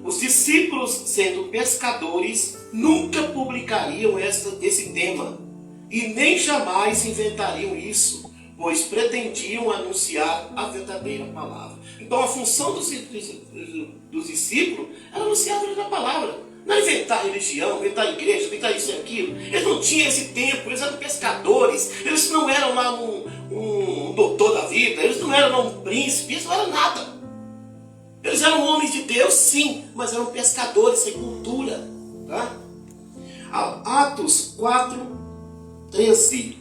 Os discípulos, sendo pescadores, nunca publicariam esse tema e nem jamais inventariam isso, pois pretendiam anunciar a verdadeira palavra. Então a função dos discípulos era anunciar a verdadeira palavra. Não é inventar religião, inventar igreja, inventar isso e aquilo. Eles não tinham esse tempo, eles eram pescadores, eles não eram lá um doutor da vida, eles não eram lá um príncipe, eles não eram nada. Eles eram homens de Deus, sim, mas eram pescadores sem cultura. Tá? Atos 4:13.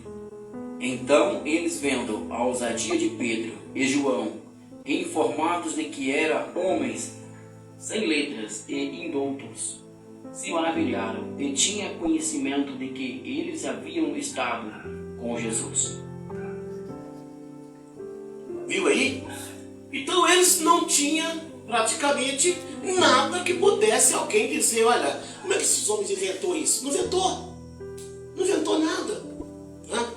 Então eles, vendo a ousadia de Pedro e João, informados de que eram homens sem letras e indoutos, se maravilharam e tinham conhecimento de que eles haviam estado com Jesus. Viu aí? Então eles não tinham praticamente nada que pudesse alguém dizer, olha, como é que esses homens inventou isso? Não inventou. Não inventou nada. Né?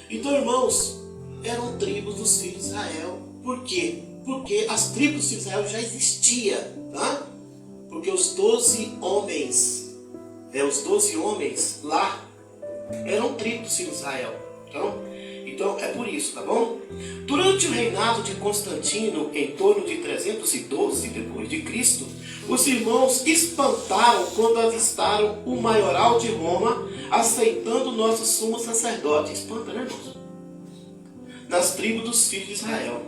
Então, irmãos, eram tribos dos filhos de Israel. Por quê? Porque as tribos dos filhos de Israel já existiam. Tá? Porque os 12 homens lá eram tribos dos filhos de Israel. Então é por isso, tá bom? Durante o reinado de Constantino, em torno de 312 depois de Cristo, os irmãos espantaram quando avistaram o maioral de Roma aceitando o nosso sumo sacerdote. Espanta, né, irmãos? Nas tribos dos filhos de Israel.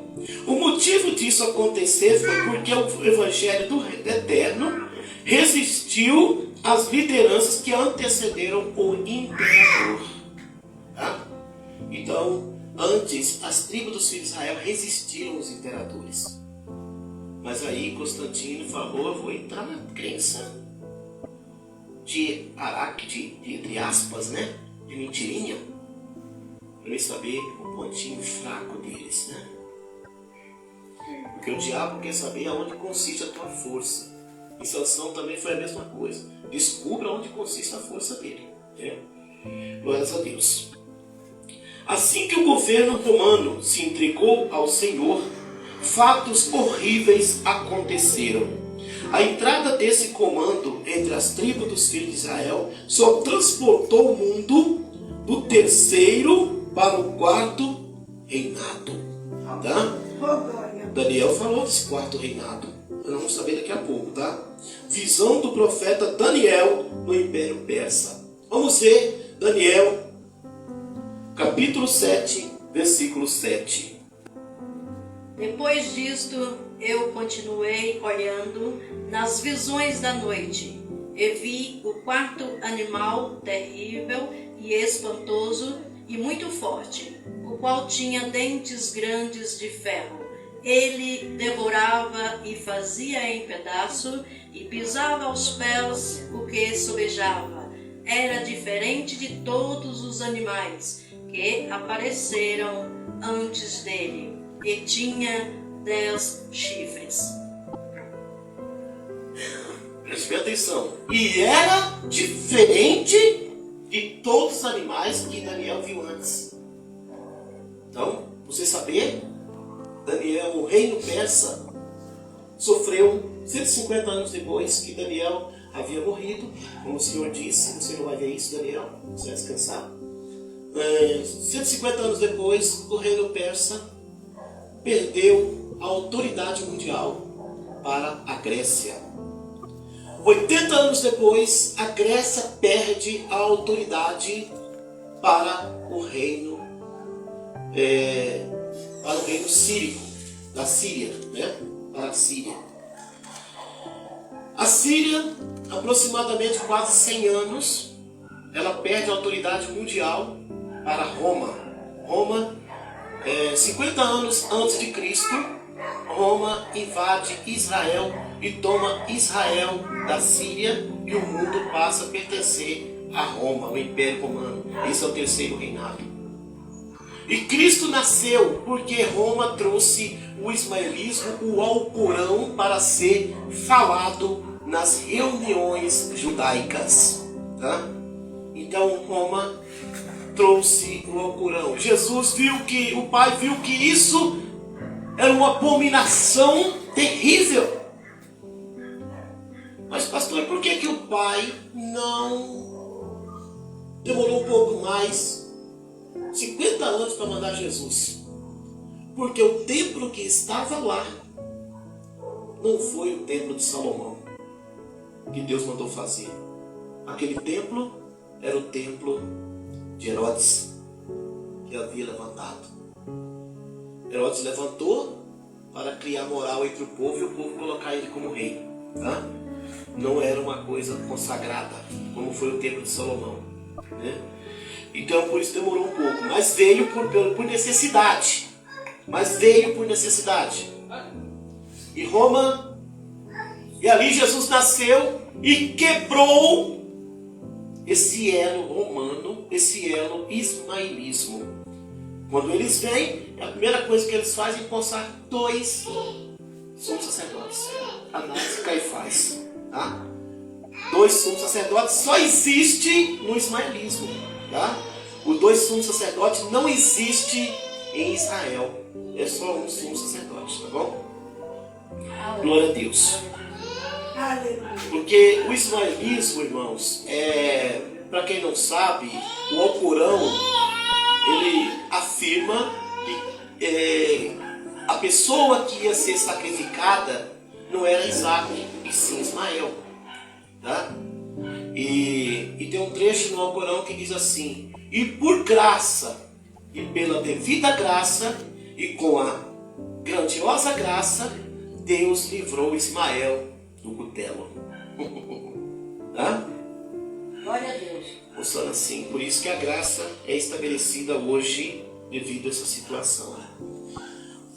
O motivo disso acontecer foi porque o evangelho do Eterno resistiu às lideranças que antecederam o imperador. Tá? Então, antes, as tribos dos filhos de Israel resistiram aos imperadores. Mas aí Constantino falou, eu vou entrar na crença de Araque, entre aspas, né? De mentirinha. Para eu saber o pontinho fraco deles, né? Porque o diabo quer saber aonde consiste a tua força. Em Sansão também foi a mesma coisa. Descubra onde consiste a força dele. Né? Glórias a Deus. Assim que o governo romano se entregou ao Senhor, fatos horríveis aconteceram. A entrada desse comando entre as tribos dos filhos de Israel só transportou o mundo do terceiro para o quarto reinado. Tá? Daniel falou desse quarto reinado. Nós vamos saber daqui a pouco, tá? Visão do profeta Daniel no Império Persa. Vamos ver Daniel capítulo 7, versículo 7. Depois disto, eu continuei olhando nas visões da noite, e vi o quarto animal terrível e espantoso e muito forte, o qual tinha dentes grandes de ferro. Ele devorava e fazia em pedaço, e pisava aos pés o que sobejava. Era diferente de todos os animais que apareceram antes dele, e tinha 10 chifres. Preste atenção. E era diferente de todos os animais que Daniel viu antes. Então, você saber, Daniel, o reino persa, sofreu 150 anos depois que Daniel havia morrido. Como o Senhor disse, você não vai ver isso, Daniel, você vai descansar. 150 anos depois, o reino persa perdeu a autoridade mundial para a Grécia. 80 anos depois, a Grécia perde a autoridade para o reino sírico, da Síria, né? Para a Síria. A Síria, aproximadamente quase 100 anos, ela perde a autoridade mundial para Roma. 50 anos antes de Cristo, Roma invade Israel e toma Israel da Síria, e o mundo passa a pertencer a Roma, o Império Romano. Esse é o terceiro reinado. E Cristo nasceu porque Roma trouxe o ismaelismo, o Alcorão, para ser falado nas reuniões judaicas. Tá? Então Roma trouxe o Alcorão. Jesus viu que, o Pai viu que isso era uma abominação terrível. Mas pastor, por que o pai não demorou um pouco mais, 50 anos para mandar Jesus? Porque o templo que estava lá não foi o templo de Salomão que Deus mandou fazer. Aquele templo era o templo de Herodes, que havia levantado. Herodes levantou para criar moral entre o povo e o povo colocar ele como rei. Tá? Não era uma coisa consagrada, como foi o templo de Salomão. Né? Então por isso demorou um pouco, mas veio por necessidade. E Roma, e ali Jesus nasceu e quebrou esse elo romano, esse elo ismaelismo. Quando eles vêm, a primeira coisa que eles fazem é consagrar 2 sumos sacerdotes, Anás e Caifás. Tá? 2 sumos sacerdotes só existe no ismaelismo. Tá? Os 2 sumos sacerdotes não existe em Israel. É só um sumo sacerdote, tá bom? Glória a Deus. Porque o ismaelismo, irmãos, para quem não sabe, o Alcorão, ele afirma que a pessoa que ia ser sacrificada não era Isaac, e sim Ismael. Tá? E tem um trecho no Alcorão que diz assim: e por graça, e pela devida graça, e com a grandiosa graça, Deus livrou Ismael do cutelo. Tá? Glória a Deus. Funciona assim. Por isso que a graça é estabelecida hoje devido a essa situação.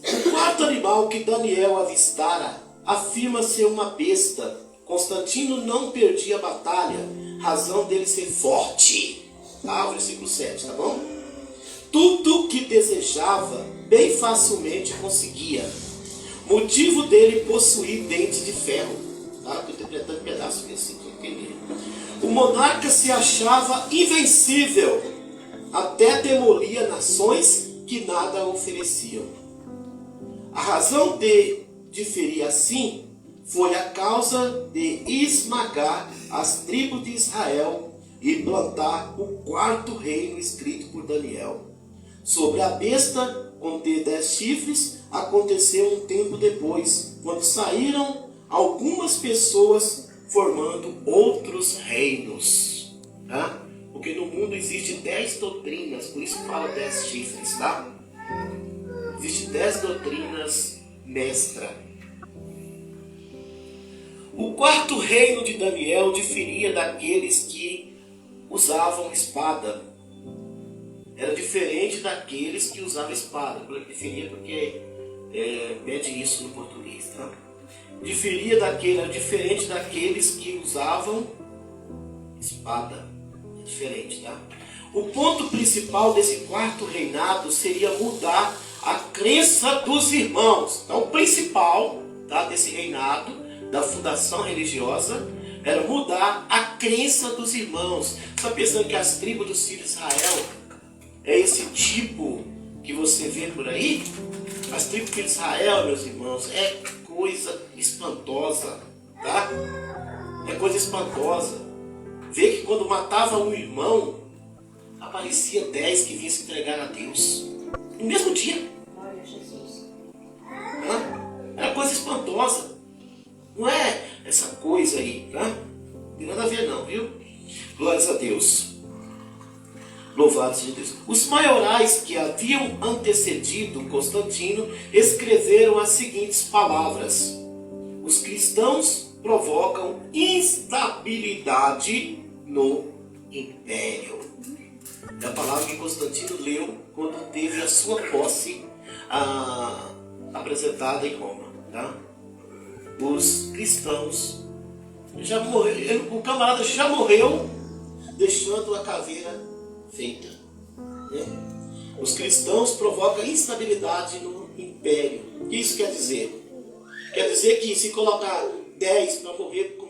O quarto animal que Daniel avistara afirma ser uma besta. Constantino não perdia a batalha, razão dele ser forte. Tá? O versículo 7, tá bom? Tudo que desejava, bem facilmente conseguia. Motivo dele possuir dente de ferro. Tá? Estou interpretando um pedaço desse aqui, entender. O monarca se achava invencível, até demolia nações que nada ofereciam. A razão de diferir assim foi a causa de esmagar as tribos de Israel e plantar o 4º reino escrito por Daniel. Sobre a besta conter 10 chifres, aconteceu um tempo depois, quando saíram algumas pessoas formando outros reinos. Tá? Porque no mundo existe 10 doutrinas, por isso fala 10 chifres, tá? Existe 10 doutrinas mestra. O 4º reino de Daniel diferia daqueles que usavam espada. Era diferente daqueles que usavam espada. Diferia porque pede isso no português, tá? Era diferente daqueles que usavam espada. É diferente, tá? O ponto principal desse 4º reinado seria mudar a crença dos irmãos. Então, o principal, tá, desse reinado, da fundação religiosa, era mudar a crença dos irmãos. Você está pensando que as tribos dos filhos de Israel é esse tipo que você vê por aí? As tribos de Israel, meus irmãos, é coisa espantosa, tá? É coisa espantosa. Vê que quando matava um irmão, aparecia 10 que vinham se entregar a Deus. No mesmo dia. Glória a Jesus. Era coisa espantosa. Não é essa coisa aí, tá? Não tem nada a ver não, viu? Glórias a Deus. Louvado seja Deus. Os maiorais que haviam antecedido Constantino escreveram as seguintes palavras: os cristãos provocam instabilidade no império. É a palavra que Constantino leu quando teve a sua posse apresentada em Roma. Tá? Os cristãos já morreram, o camarada já morreu deixando a caveira feita. Né? Os cristãos provocam instabilidade no império. O que isso quer dizer? Quer dizer que se colocar 10 para morrer com